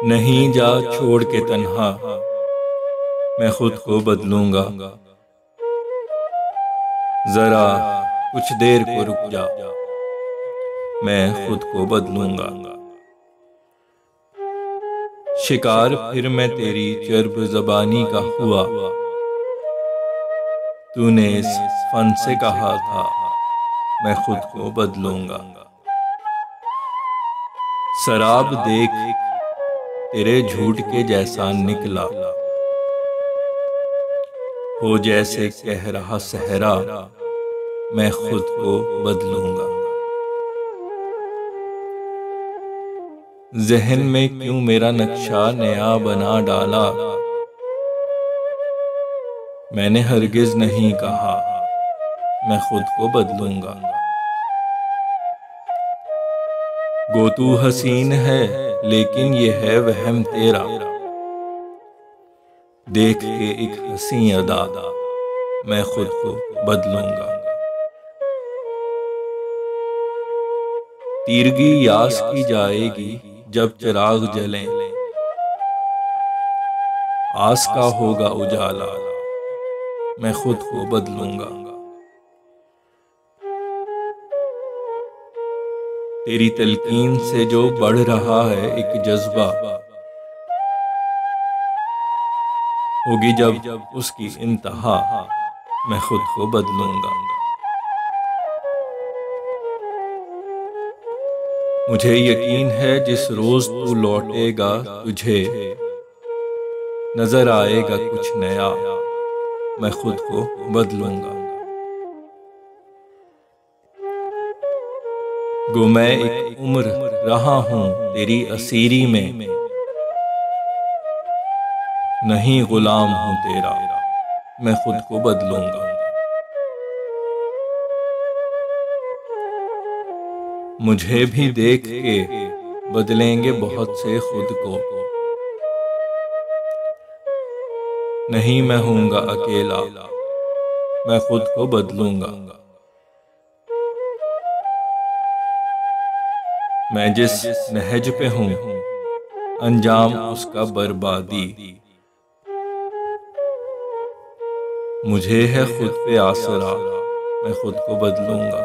नहीं जा छोड़ के तन्हा, मैं खुद को बदलूंगा। जरा कुछ देर को रुक जा, मैं खुद को बदलूंगा। शिकार फिर मैं तेरी चर्ब ज़बानी का हुआ, तूने इस फन से कहा था मैं खुद को बदलूंगा। शराब देख तेरे झूठ के जैसा निकला, हो जैसे कह रहा सहरा मैं खुद को बदलूंगा। जहन में क्यों मेरा नक्शा नया बना डाला, मैंने हरगिज नहीं कहा मैं खुद को बदलूंगा। गो तू हसीन है लेकिन ये है वहम तेरा, देख के एक हसी अदा मैं खुद को बदलूंगा। तीरगी यास की जाएगी जब चिराग जलें, आस का होगा उजाला मैं खुद को बदलूंगा। तेरी तलकीन से जो बढ़ रहा है एक जज्बा, होगी जब उसकी इंतहा मैं खुद को बदलूंगा। मुझे यकीन है जिस रोज तू लौटेगा तुझे नजर आएगा कुछ नया मैं खुद को बदलूंगा। गो मैं एक उम्र रहा हूं तेरी असीरी में, नहीं गुलाम हूं तेरा मैं खुद को बदलूंगा। मुझे भी देख के बदलेंगे बहुत से खुद को, नहीं मैं हूंगा अकेला मैं खुद को बदलूंगा। मैं जिस नहज पे हूं अंजाम उसका बर्बादी, मुझे है खुद पे आसरा मैं खुद को बदलूंगा।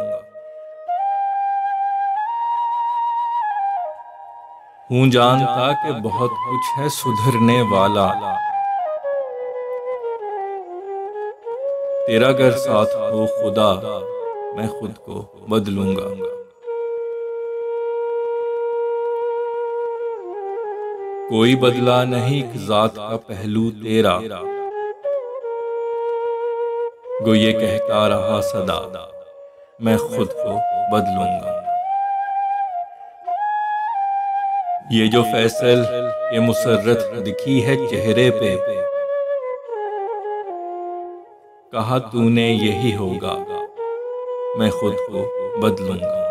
हूं जानता कि बहुत कुछ है सुधरने वाला, तेरा घर साथ हो खुदा मैं खुद को बदलूंगा। कोई बदला नहीं जात का पहलू तेरा, गो ये कहता रहा सदा मैं खुद को बदलूंगा। ये जो फैसल ये मुसर्रत दिखी है चेहरे पे, कहा तूने यही होगा मैं खुद को बदलूंगा।